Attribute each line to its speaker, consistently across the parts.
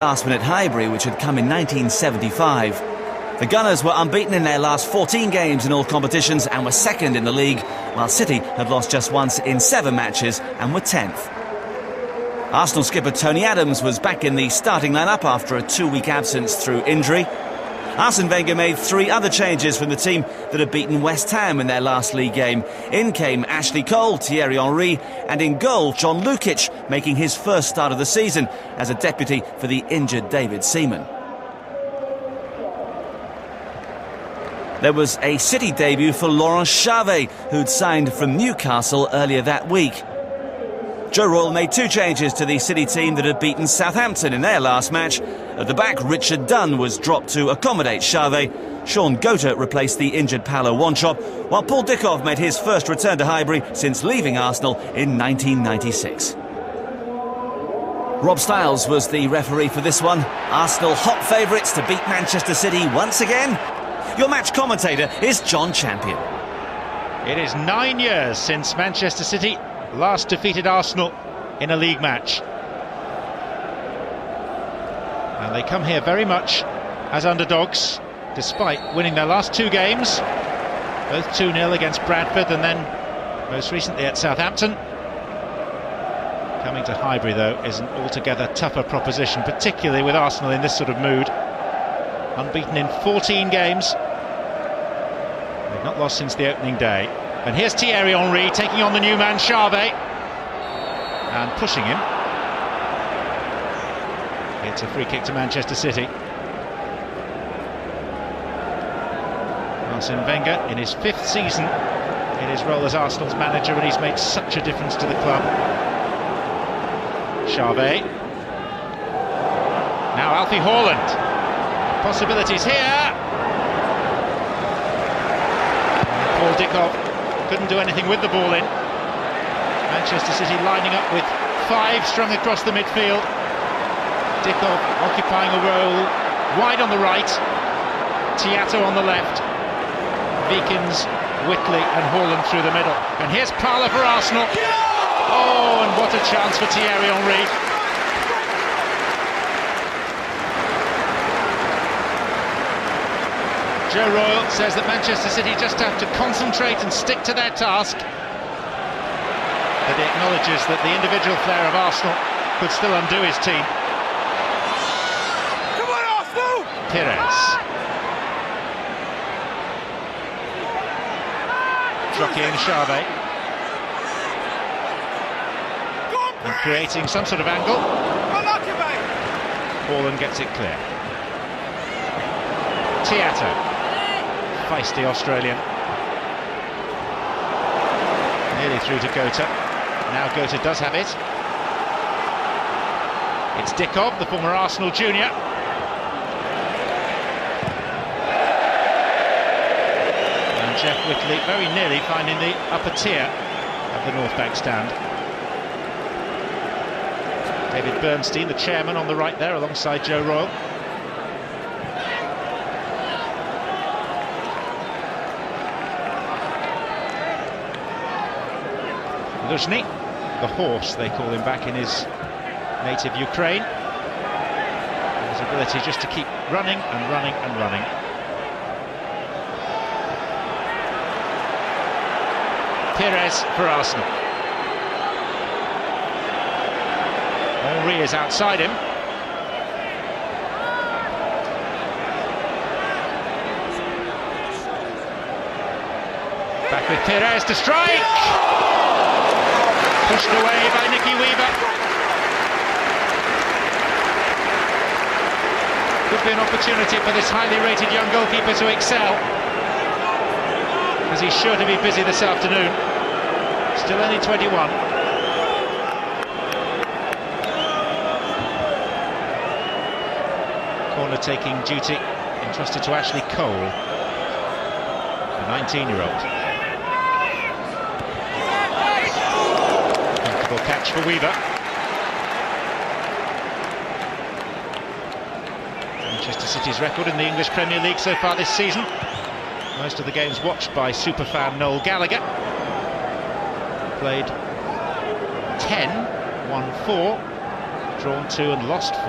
Speaker 1: Last-minute Highbury, which had come in 1975. The Gunners were unbeaten in their last 14 games in all competitions and were second in the league, while City had lost just once in 7 matches and were 10th. Arsenal skipper Tony Adams was back in the starting lineup after a 2-week absence through injury. Arsene Wenger made 3 other changes from the team that had beaten West Ham in their last league game. In came Ashley Cole, Thierry Henry, and in goal, John Lukic, making his first start of the season as a deputy for the injured David Seaman. There was a City debut for Laurent Charvet, who'd signed from Newcastle earlier that week. Joe Royle made 2 changes to the City team that had beaten Southampton in their last match. At the back, Richard Dunn was dropped to accommodate Charvet. Sean Goater replaced the injured Paulo Wanchope, while Paul Dickov made his first return to Highbury since leaving Arsenal in 1996. Rob Styles was the referee for this one. Arsenal hot favourites to beat Manchester City once again. Your match commentator is John Champion.
Speaker 2: It is 9 years since Manchester City last defeated Arsenal in a league match. And they come here very much as underdogs, despite winning their last 2 games, both 2-0 against Bradford and then most recently at Southampton. Coming to Highbury, though, is an altogether tougher proposition, particularly with Arsenal in this sort of mood. Unbeaten in 14 games. They've not lost since the opening day. And here's Thierry Henry taking on the new man Charvet and pushing him. It's a free kick to Manchester City. Arsene Wenger in his 5th season in his role as Arsenal's manager, and he's made such a difference to the club. Charvet. Now Alfie Haaland. Possibilities here. Paul Dickov couldn't do anything with the ball in. Manchester City lining up with 5 strung across the midfield. Dickov occupying a role wide on the right. Tiato on the left. Vikins, Whitley and Haaland through the middle. And here's Parler for Arsenal. Oh, and what a chance for Thierry Henry. Joe Royle says that Manchester City just have to concentrate and stick to their task. But he acknowledges that the individual flair of Arsenal could still undo his team. Come on, Arsenal! Pires. Jockeying Charvet. And creating some sort of angle. Haaland gets it clear. Tiato. Feisty Australian. Nearly through to Goater. Now Goater does have it. It's Dickov, the former Arsenal junior. And Jeff Whitley very nearly finding the upper tier of the North Bank stand. David Bernstein, the chairman, on the right there alongside Joe Royle. Luzhny, the horse they call him back in his native Ukraine. His ability just to keep running and running and running. Pires for Arsenal. Henry is outside him. Back with Pires to strike! Pushed away by Nicky Weaver. Could be an opportunity for this highly rated young goalkeeper to excel, as he's sure to be busy this afternoon. Still only 21. Corner taking duty entrusted to Ashley Cole, the 19-year-old. Catch for Weaver. Manchester City's record in the English Premier League so far this season. Most of the games watched by superfan Noel Gallagher. Played 10, won 4, drawn 2 and lost 4.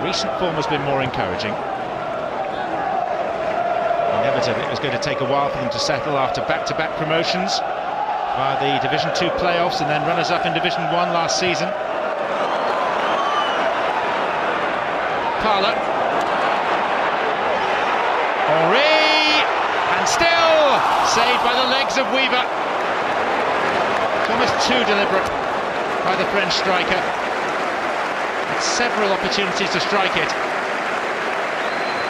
Speaker 2: Recent form has been more encouraging. Inevitably, it was going to take a while for them to settle after back-to-back promotions via the Division 2 playoffs and then runners-up in Division 1 last season. Parlour. Henry, and still saved by the legs of Weaver. It's almost too deliberate by the French striker. Had several opportunities to strike it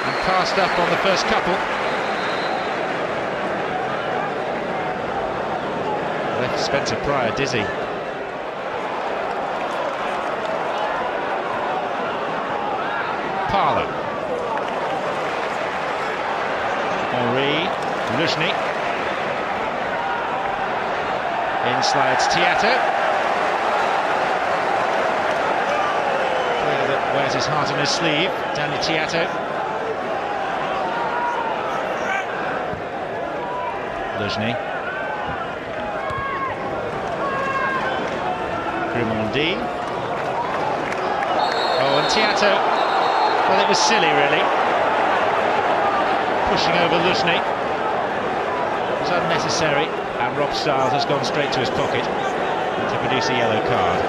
Speaker 2: and passed up on the first couple. Left Spencer Pryor dizzy. Parlour. Henry, Luzhny. In slides Tiato. Player that wears his heart on his sleeve, Danny Tiato. Luzhny. Grimondi. Oh, and Tiato. Well, it was silly, really. Pushing over Luzhny. It was unnecessary, and Rob Stiles has gone straight to his pocket to produce a yellow card.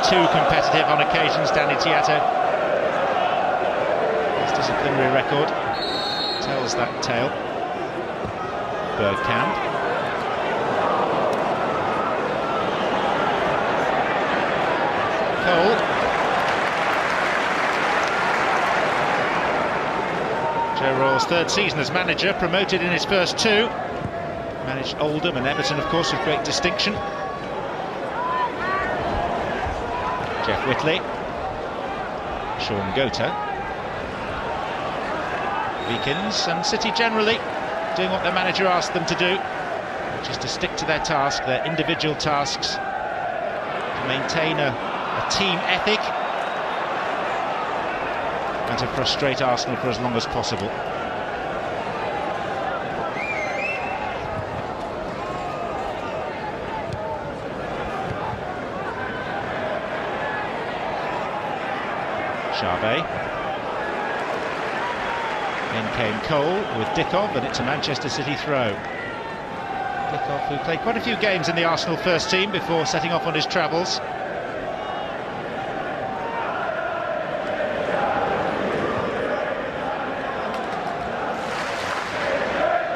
Speaker 2: Too competitive on occasions, Danny Tiato. His disciplinary record tells that tale. Bergkamp. Cole. Joe Royle's third season as manager, promoted in his first two. Managed Oldham and Everton, of course, with great distinction. Jeff Whitley. Sean Gota. Beacons, and City generally doing what their manager asked them to do, which is to stick to their task, their individual tasks, to maintain a team ethic and to frustrate Arsenal for as long as possible. Charvet. In came Cole with Dickov, and it's a Manchester City throw. Dickov, who played quite a few games in the Arsenal first team before setting off on his travels.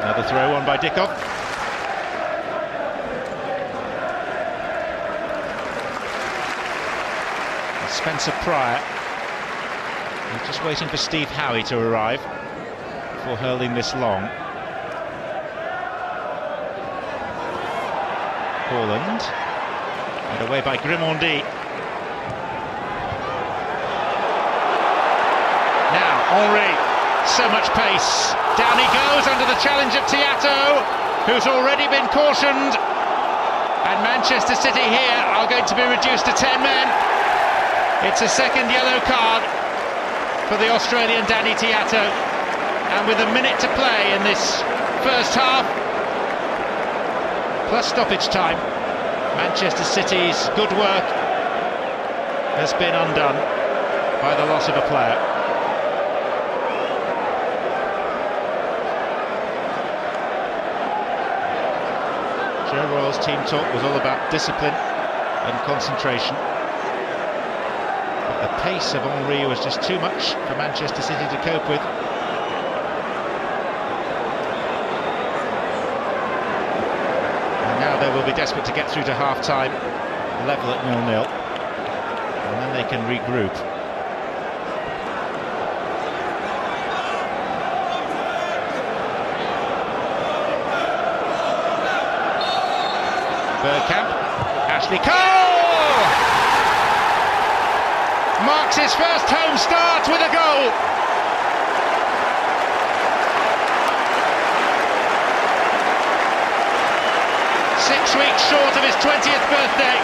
Speaker 2: Another throw on by Dickov. And Spencer Pryor. He's just waiting for Steve Howie to arrive before hurling this long. Haaland, and away by Grimondi. Now Henry, so much pace. Down he goes under the challenge of Tiato, who's already been cautioned. And Manchester City here are going to be reduced to 10 men. It's a second yellow card for the Australian Danny Tiato. And with a minute to play in this first half, plus stoppage time, Manchester City's good work has been undone by the loss of a player. Joe Royle's team talk was all about discipline and concentration. But the pace of Henry was just too much for Manchester City to cope with. Now they will be desperate to get through to half-time, level at 0-0, and then they can regroup. Bergkamp, Ashley Cole marks his first home start with a goal. Weeks short of his 20th birthday.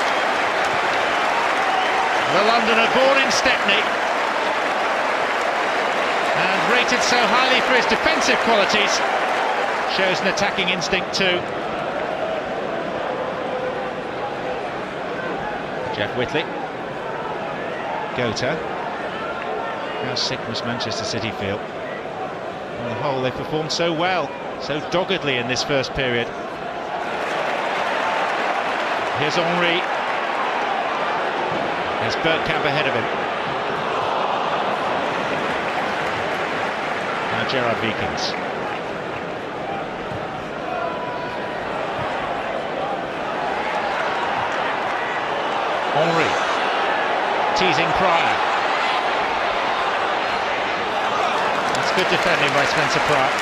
Speaker 2: The Londoner, born in Stepney and rated so highly for his defensive qualities, shows an attacking instinct too. Jeff Whitley. Gota. How sick must Manchester City feel? On the whole, they performed so well, so doggedly in this first period. Here's Henry. There's Bergkamp ahead of him. Now Gerard Wiekens. Henry. Teasing Pryor. That's good defending by Spencer Pryor.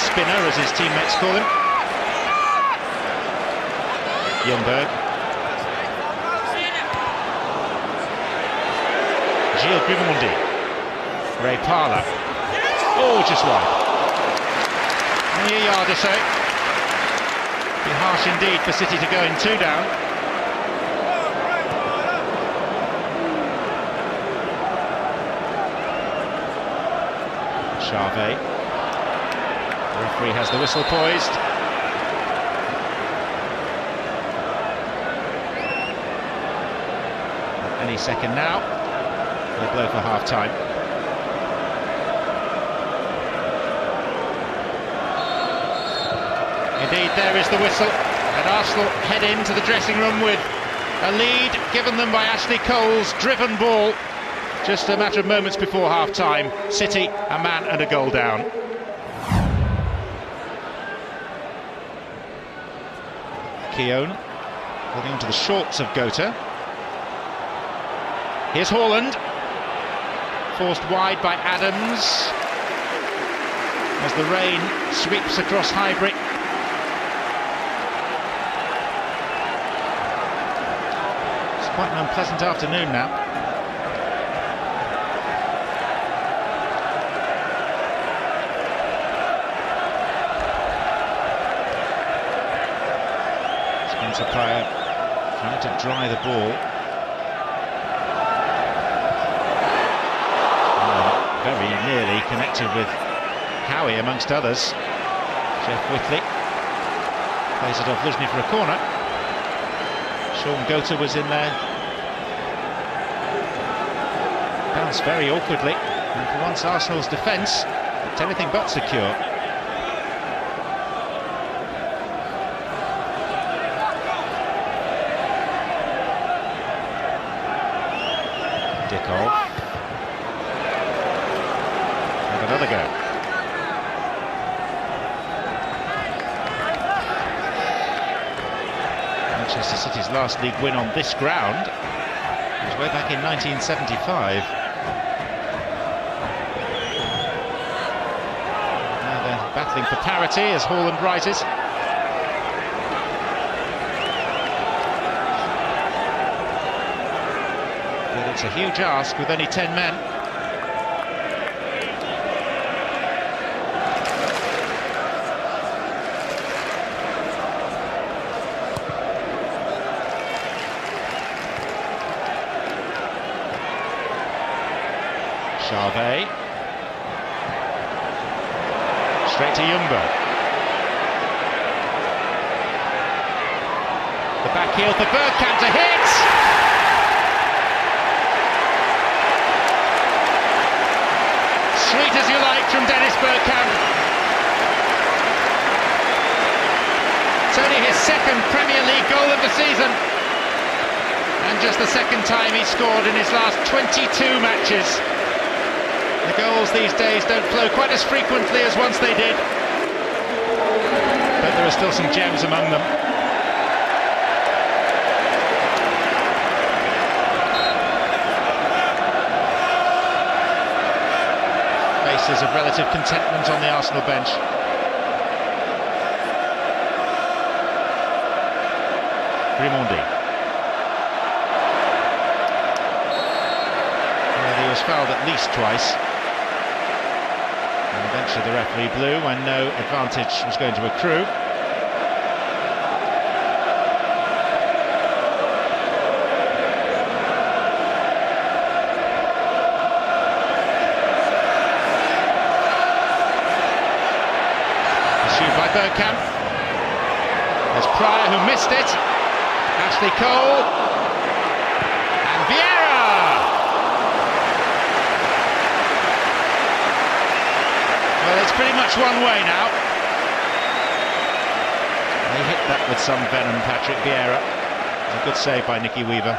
Speaker 2: Spinner, as his teammates call him. Ljungberg. Gilles Grimandi. Ray Parlour. Oh, just wide. Only a yard or so. Be harsh indeed for City to go in 2 down. Charvet. The referee has the whistle poised. Any second now. They'll blow for half-time. Indeed, there is the whistle, and Arsenal head into the dressing room with a lead given them by Ashley Cole's driven ball just a matter of moments before half-time. City a man and a goal down. Keown holding on to the shorts of Gota. Here's Haaland, forced wide by Adams as the rain sweeps across Highbury. It's quite an unpleasant afternoon now. Spencer Pryor trying to dry the ball. Very nearly connected with Howie amongst others. Jeff Whitley plays it off Luzhny for a corner. Sean Gota was in there. Bounced very awkwardly, and for once Arsenal's defence looked anything but secure. Dickov. Another go. Manchester City's last league win on this ground was way back in 1975. Now they're battling for parity as Haaland rises. But it's a huge ask with only 10 men. Charvet. Straight to Ljungberg. The back heel for Bergkamp to hit! Sweet as you like from Dennis Bergkamp. It's only his second Premier League goal of the season. And just the second time he scored in his last 22 matches. The goals these days don't flow quite as frequently as once they did, but there are still some gems among them. Faces of relative contentment on the Arsenal bench. Grimandi. He was fouled at least twice. And eventually the referee blew when no advantage was going to accrue. Pursued by Bergkamp. There's Pryor who missed it. Ashley Cole. And Vieira! Well, it's pretty much one way now. He hit that with some venom, Patrick Vieira. A good save by Nicky Weaver.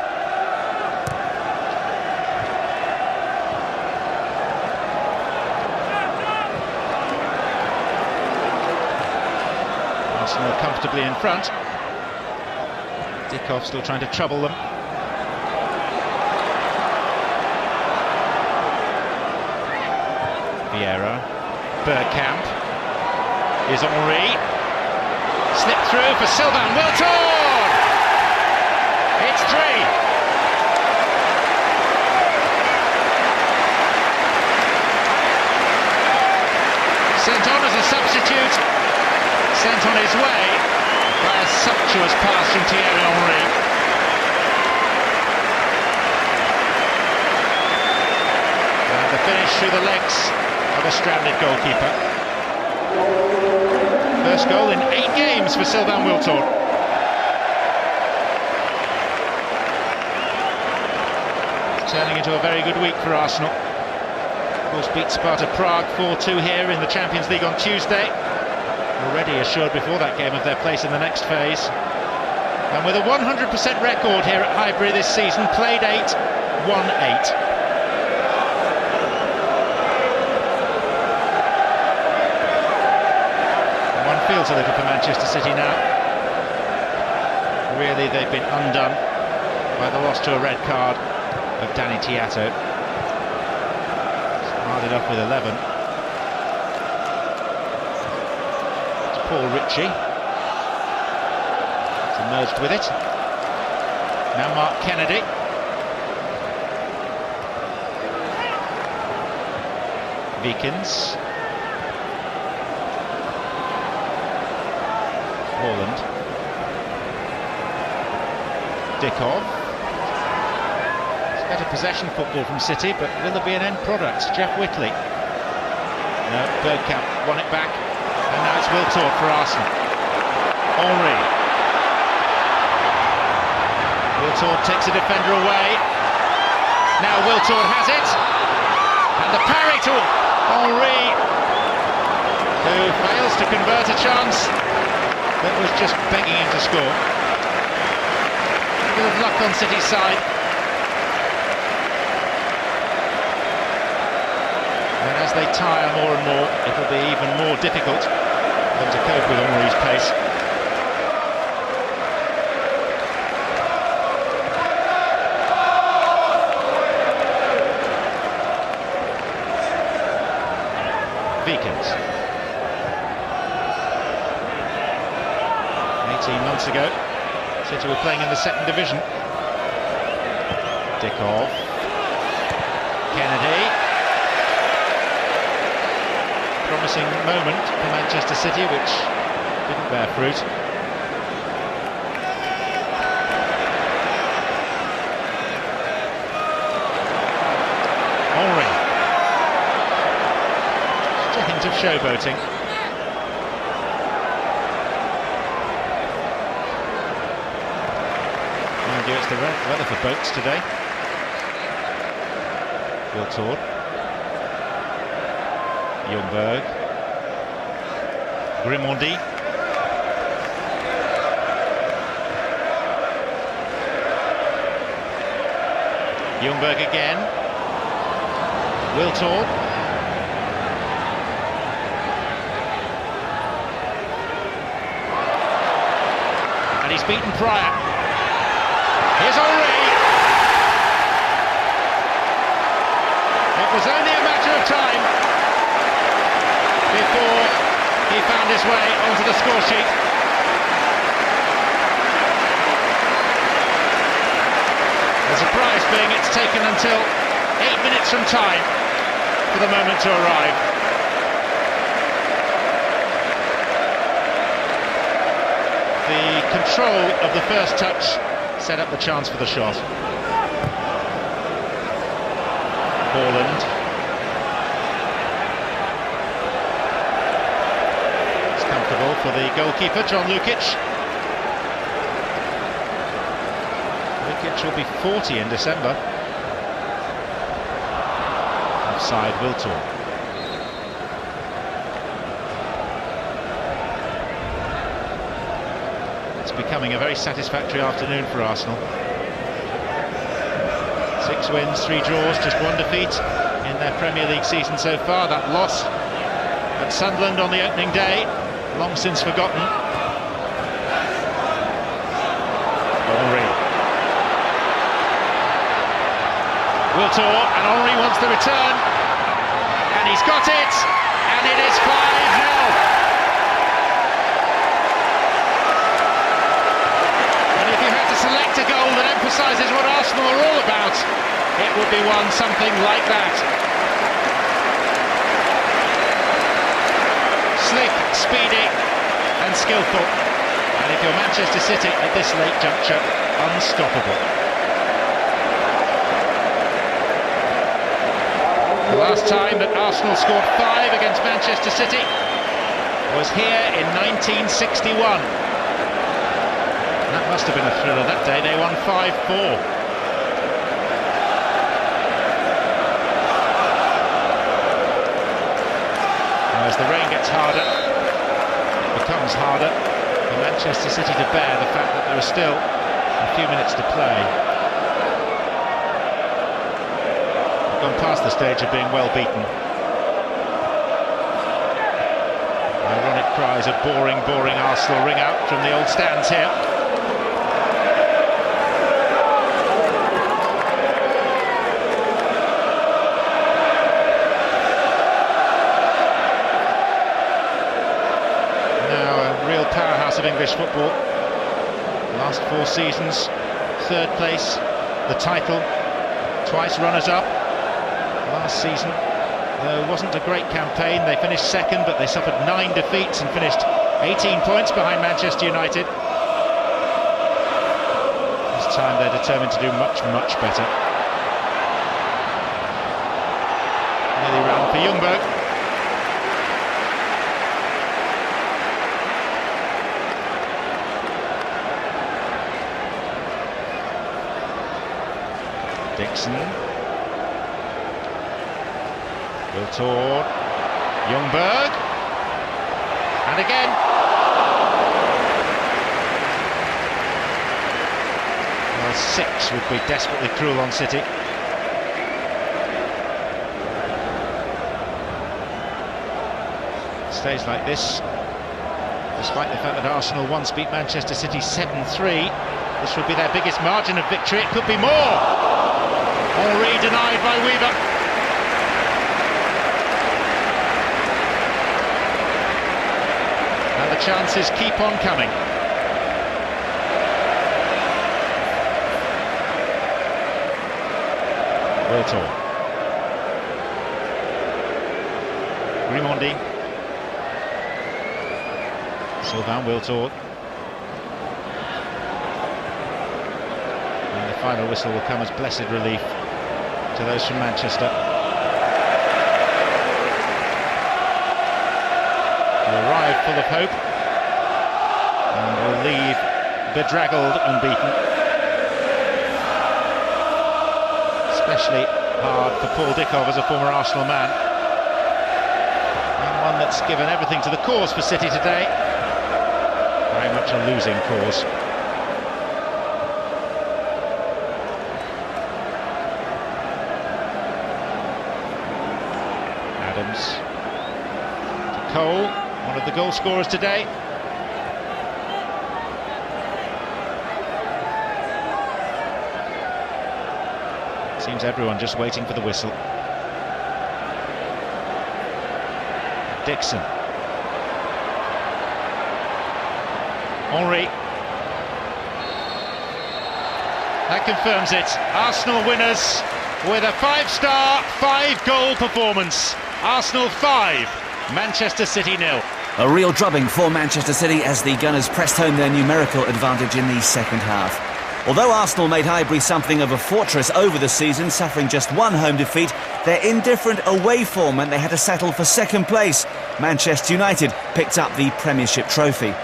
Speaker 2: Arsenal comfortably in front. Dickov still trying to trouble them. Vieira. Bergkamp. Is Henry. Slip through for Sylvain Wiltord! It's 3. Sent on as a substitute, sent on his way by a sumptuous pass from Thierry Henry. And the finish through the legs of a stranded goalkeeper. First goal in 8 games for Sylvain Wiltord. It's turning into a very good week for Arsenal. Of course, beat Sparta Prague 4-2 here in the Champions League on Tuesday. Already assured before that game of their place in the next phase. And with a 100% record here at Highbury this season, played 8, won 8. Feels a little for Manchester City now. Really, they've been undone by the loss to a red card of Danny Tiatto. Started off with 11. It's Paul Ritchie. It's emerged with it. Now Mark Kennedy. Vikins. Haaland. Dickov. It's better possession football from City, but will there be an end product? Jeff Whitley. No, Bergkamp won it back, and now it's Wiltord for Arsenal. Henry. Wiltord takes a defender away. Now Wiltord has it, and the parry to Henry, who fails to convert a chance that was just begging him to score. A bit of luck on City's side. And as they tire more and more, it'll be even more difficult for them to cope with Henry's pace. Vikins. 18 months ago, City were playing in the second division. Dickov. Kennedy. Promising moment for Manchester City, which didn't bear fruit. Henry. Just a hint of showboating. It's the weather for boats today. Wiltord. Ljungberg. Grimandi. Ljungberg again. Wiltord. And he's beaten Pryor. Here's Henry. It was only a matter of time before he found his way onto the score sheet. The surprise being it's taken until 8 minutes from time for the moment to arrive. The control of the first touch set up the chance for the shot. Haaland. It's comfortable for the goalkeeper, John Lukic. Rakic will be 40 in December. Offside, Wiltor. It's becoming a very satisfactory afternoon for Arsenal. 6 wins, 3 draws, just 1 defeat in their Premier League season so far. That loss at Sunderland on the opening day, long since forgotten. Henry. Wiltor, and Henry wants the return, and he's got it, and it is 5-0. And if you had to select a goal that emphasises what Arsenal are all about, it would be one something like that. Slick, speedy and skillful. And if you're Manchester City at this late juncture, unstoppable. The last time that Arsenal scored 5 against Manchester City was here in 1961. And that must have been a thriller that day. They won 5-4. As the rain gets harder, it becomes harder for Manchester City to bear the fact that there are still a few minutes to play. They've gone past the stage of being well beaten. Ironic cries of boring, boring Arsenal ring out from the old stands here. Powerhouse of English football. Last 4 seasons, 3rd place, the title, twice runners-up. Last season, though, wasn't a great campaign. They finished 2nd, but they suffered 9 defeats and finished 18 points behind Manchester United. This time they're determined to do much, much better. Nearly round for Ljungberg. Dixon, Wiltor, Ljungberg, and again. Well, 6 would be desperately cruel on City. Stays like this, despite the fact that Arsenal once beat Manchester City 7-3, this would be their biggest margin of victory. It could be more. Henry denied by Weaver. And the chances keep on coming. Wiltor. Grimondi. Sylvain Wiltor. And the final whistle will come as blessed relief to those from Manchester. Will arrive full of hope and will leave bedraggled and beaten. Especially hard for Paul Dickov as a former Arsenal man, and one that's given everything to the cause for City today. Very much a losing cause. Adams to Cole, one of the goal scorers today. Seems everyone just waiting for the whistle. Dixon. Henry. That confirms it. Arsenal winners with a 5-star, 5-goal performance. Arsenal 5, Manchester City 0.
Speaker 1: A real drubbing for Manchester City as the Gunners pressed home their numerical advantage in the second half. Although Arsenal made Highbury something of a fortress over the season, suffering just 1 home defeat, their indifferent away form meant they had to settle for 2nd place. Manchester United picked up the Premiership trophy.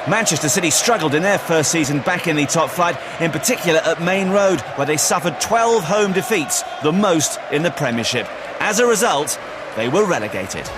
Speaker 1: Manchester City struggled in their first season back in the top flight, in particular at Maine Road, where they suffered 12 home defeats, the most in the Premiership. As a result, they were relegated.